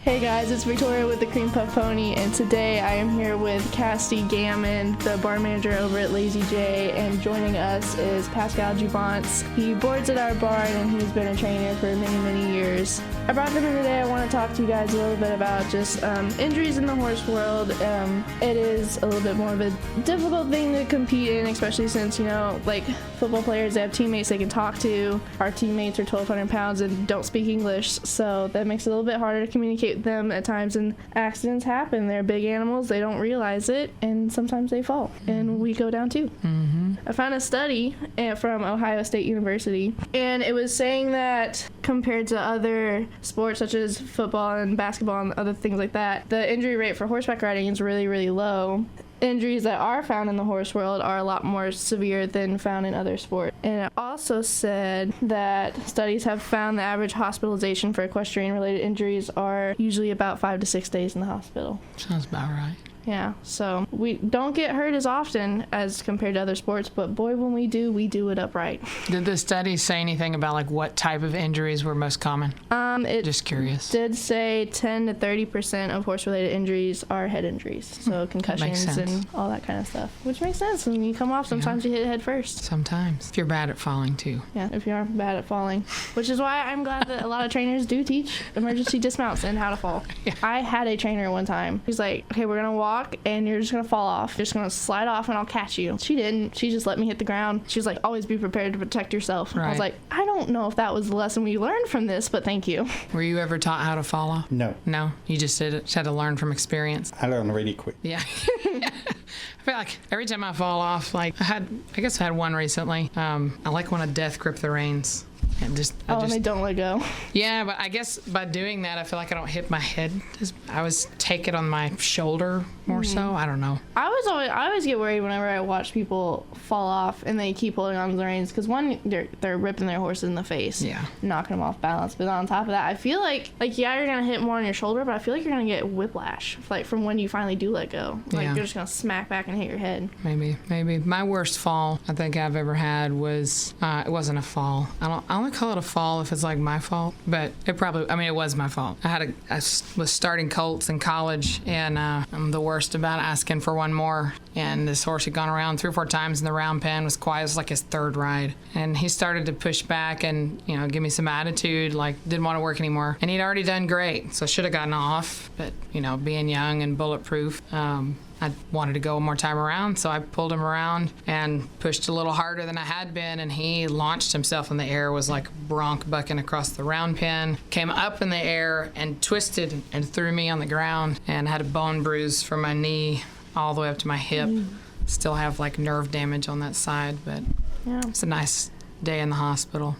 Hey guys, it's Victoria with the Creampuff Pony, and today I am here with Cassie Gammon, the bar manager over at Lazy J, and joining us is Pascal Jubance. He boards at our bar and he's been a trainer for many, many years. I brought them in today. I want to talk to you guys a little bit about just injuries in the horse world. It is a little bit more of a difficult thing to compete in, especially since, like football players, they have teammates they can talk to. Our teammates are 1,200 pounds and don't speak English, so that makes it a little bit harder to communicate with them at times, and accidents happen. They're big animals, they don't realize it, and sometimes they fall, and we go down too. I found a study from Ohio State University, and it was saying that compared to other sports such as football and basketball and other things like that, the injury rate for horseback riding is really, really low. Injuries that are found in the horse world are a lot more severe than found in other sports. And it also said that studies have found the average hospitalization for equestrian-related injuries are usually about 5 to 6 days in the hospital. Sounds about right. Yeah, so we don't get hurt as often as compared to other sports, but boy, when we do it upright. Did the study say anything about like what type of injuries were most common? It just curious. Did say 10 to 30% of horse-related injuries are head injuries, so concussions and all that kind of stuff, which makes sense. When you come off, sometimes you hit head first. Sometimes. If you're bad at falling too. Yeah, if you are bad at falling, which is why I'm glad that a lot of trainers do teach emergency dismounts and how to fall. Yeah. I had a trainer one time. He's like, okay, we're gonna walk and you're just gonna fall off. You're just gonna slide off and I'll catch you. She didn't. She just let me hit the ground. She was like, always be prepared to protect yourself. Right. I was like, I don't know if that was the lesson we learned from this, but thank you. Were you ever taught how to fall off? No. No? You just did it? Just had to learn from experience? I learned really quick. Yeah. I feel like every time I fall off, like I guess I had one recently. I like when a death gripped the reins. And and they don't let go. Yeah, but I guess by doing that, I feel like I don't hit my head. I always take it on my shoulder more so. I don't know. I always get worried whenever I watch people fall off and they keep holding on to the reins, because one, they're ripping their horses in the face, knocking them off balance. But on top of that, I feel like you're gonna hit more on your shoulder, but I feel like you're gonna get whiplash, like from when you finally do let go. Like you're just gonna smack back and hit your head. Maybe. My worst fall I think I've ever had was it wasn't a fall. I only call it a fall if it's like my fault, but it was my fault. I was starting colts in college, and I'm the worst about asking for one more, and this horse had gone around 3 or 4 times in the round pen, was quiet. It was like his third ride, and he started to push back and give me some attitude, like didn't want to work anymore, and he'd already done great, so I should have gotten off, but being young and bulletproof, I wanted to go one more time around, so I pulled him around and pushed a little harder than I had been, and he launched himself in the air, was like bronc bucking across the round pen, came up in the air and twisted and threw me on the ground, and had a bone bruise from my knee all the way up to my hip. Still have like nerve damage on that side, but it's a nice day in the hospital.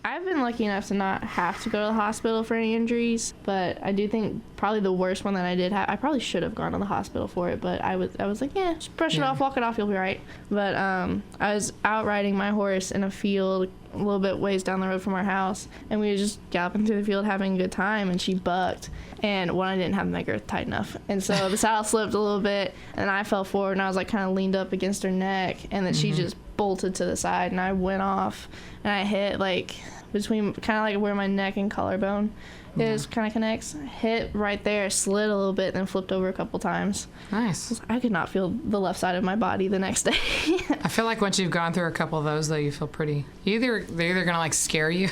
I've been lucky enough to not have to go to the hospital for any injuries, but I do think probably the worst one that I did have, I probably should have gone to the hospital for it, but I was like, just brush it off, walk it off, you'll be right. But I was out riding my horse in a field a little bit ways down the road from our house, and we were just galloping through the field having a good time, and she bucked, and I didn't have my girth tight enough, and so the saddle slipped a little bit, and I fell forward, and I was like kind of leaned up against her neck, and then she just bolted to the side, and I went off, and I hit like between kind of like where my neck and collarbone is, kind of connects, hit right there, slid a little bit, and then flipped over a couple times. Nice. I could not feel the left side of my body the next day. I feel like once you've gone through a couple of those, though, you feel pretty, they're either gonna like scare you,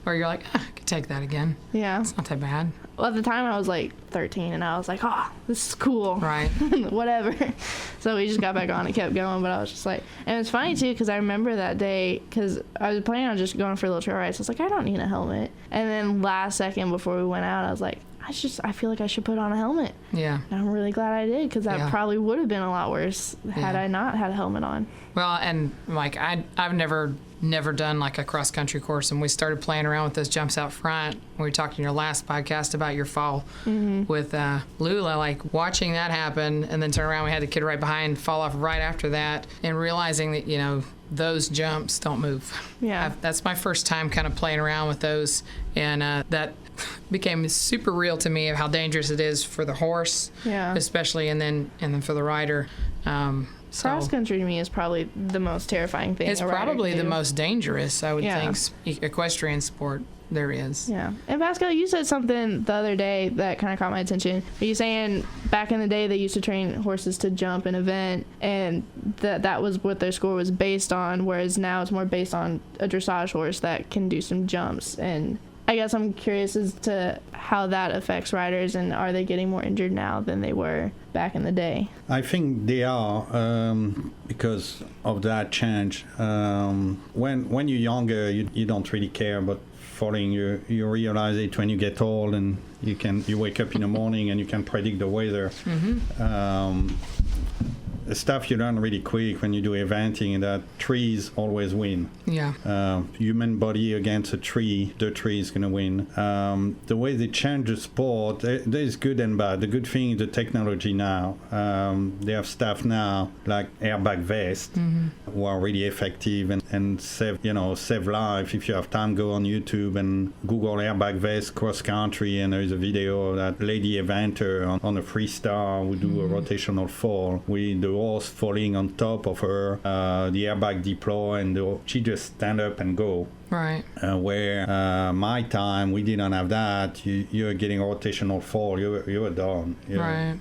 or you're like, I could take that again. Yeah. It's not that bad. Well, at the time I was like 13, and I was like, this is cool. Right. Whatever. So we just got back on and kept going, but I was just like, and it's funny too, because I remember that day, because I was planning on just going for a little trail ride, so I was like, I don't need a helmet. And then last second before we went out, I was like, I feel like I should put on a helmet. Yeah. And I'm really glad I did, because that probably would have been a lot worse had I not had a helmet on. Well, and like I've never done like a cross country course, and we started playing around with those jumps out front. We talked in your last podcast about your fall with Lula, like watching that happen, and then turn around, we had the kid right behind fall off right after that, and realizing that those jumps don't move. Yeah. That's my first time kind of playing around with those, and that became super real to me of how dangerous it is for the horse, especially, and then for the rider. Cross country to me is probably the most terrifying thing. It's probably the most dangerous, I would think, equestrian sport. there is. Yeah. And Pascal, you said something the other day that kind of caught my attention. Are you saying back in the day they used to train horses to jump an event, and that was what their score was based on, whereas now it's more based on a dressage horse that can do some jumps? And I guess I'm curious as to how that affects riders, and are they getting more injured now than they were back in the day? I think they are because of that change. When you're younger, you don't really care about falling. You realize it when you get old, and you wake up in the morning and you can predict the weather. The stuff you learn really quick when you do eventing, that trees always win. Yeah. Human body against a tree, the tree is going to win. The way they change the sport, there's good and bad. The good thing is the technology now. They have stuff now like airbag vests who are really effective and save life. If you have time, go on YouTube and Google airbag vest cross country, and there's a video of that lady eventer on a freestyle who do a rotational fall with the horse falling on top of her, the airbag deploy, and she just stand up and go. Right. Where my time, we didn't have that. You're getting a rotational fall, you were done. Right.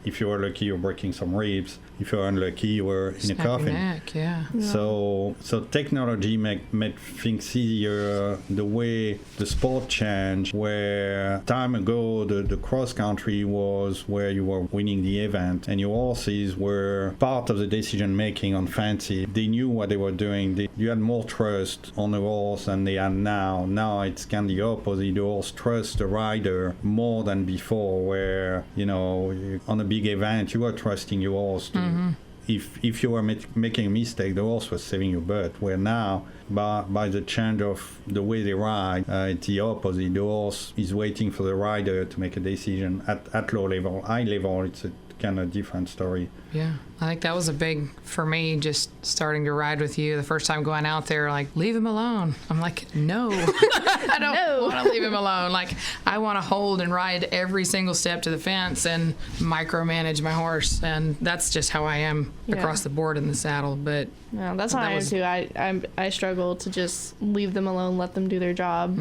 If you were lucky, you're breaking some ribs. If you're unlucky, you were in a coffin. Neck, yeah. So technology make things easier. The way the sport changed, where time ago the cross country was where you were winning the event, and your horses were part of the decision making on fancy. They knew what they were doing. You had more trust on the horse than they are now. Now it's kind of the opposite. The horse trusts the rider more than before, where, on a big event, you were trusting your horse to, if you were making a mistake, the horse was saving your butt, where now, by the change of the way they ride, it's the opposite. The horse is waiting for the rider to make a decision at low level. High level, it's a kind of different story. Yeah, I think that was a big, for me, just starting to ride with you the first time going out there, like, leave him alone. I'm like, no, I don't want to leave him alone. Like, I want to hold and ride every single step to the fence and micromanage my horse. And that's just how I am across the board in the saddle. But yeah, that's how I am too. I struggle to just leave them alone, let them do their job.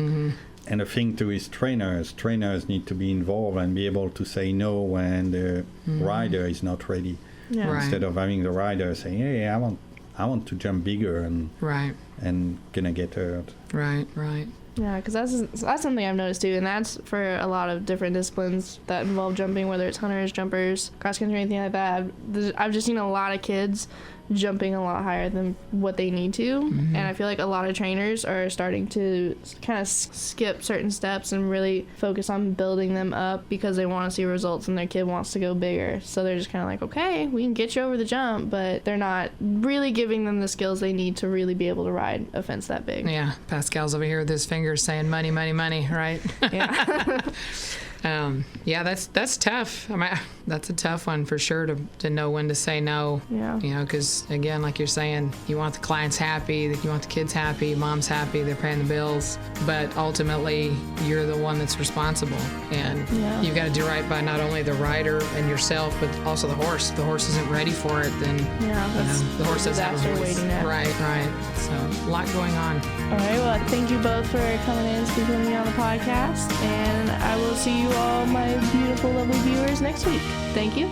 And the thing too is trainers need to be involved and be able to say no when the rider is not ready. Yeah. Right. Instead of having the rider saying, "Hey, I want to jump bigger," and gonna get hurt. Right. Yeah, because that's something I've noticed too, and that's for a lot of different disciplines that involve jumping, whether it's hunters, jumpers, cross country, anything like that. I've just seen a lot of kids jumping a lot higher than what they need to, and I feel like a lot of trainers are starting to kind of skip certain steps and really focus on building them up because they want to see results and their kid wants to go bigger. So they're just kind of like, okay, we can get you over the jump, but they're not really giving them the skills they need to really be able to ride a fence that big. Yeah, Pascal's over here with his fingers saying money, money, money, right? Yeah. Yeah, that's tough. I mean, that's a tough one for sure to know when to say no. Yeah. Because again, like you're saying, you want the clients happy, you want the kids happy, mom's happy, they're paying the bills, but ultimately you're the one that's responsible, and you've got to do right by not only the rider and yourself, but also the horse. If the horse isn't ready for it, then the horse doesn't have a voice. Right. So a lot going on. All right. Well, thank you both for coming in and speaking with me on the podcast, and I will see you all, my beautiful, lovely viewers, next week. Thank you.